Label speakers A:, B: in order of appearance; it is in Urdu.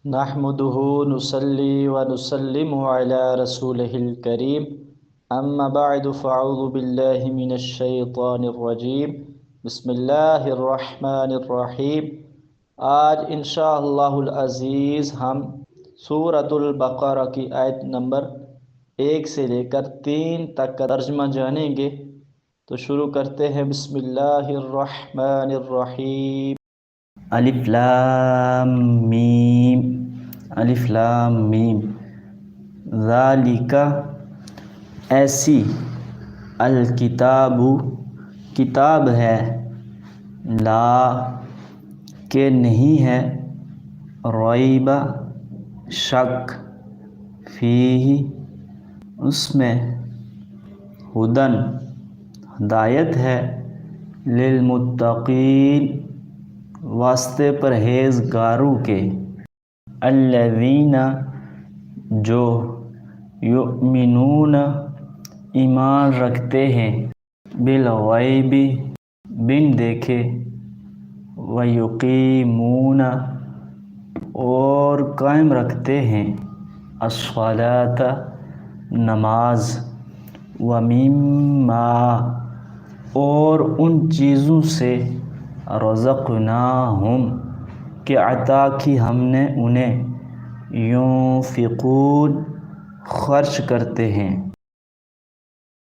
A: نحمده نصلي ونسلم على رسوله الكريم اما بعد فاعوذ بالله من الشیطان الرجیم بسم اللہ الرحمن الرحیم۔ آج انشاءاللہ العزیز ہم سورۃ البقرہ کی آیت نمبر 1 سے لے کر 3 تک کا ترجمہ جانیں گے۔ تو شروع کرتے ہیں۔ بسم اللہ الرحمن الرحیم۔
B: الف لام میم، الف لام میم، ذالک ایسی، الکتاب کتاب ہے، لا کہ نہیں ہے، ریب شک، فیہ اس میں، ہدن ہدایت ہے، للمتقین واسطے پرہیزگاروں کے، الذین جو یؤمنون ایمان رکھتے ہیں، بالغیب بن دیکھے، ویقیمون اور قائم رکھتے ہیں، الصلاۃ نماز، ومما اور ان چیزوں سے، رزقناہم کہ عطا کی ہم نے انہیں، ينفقون خرچ کرتے ہیں،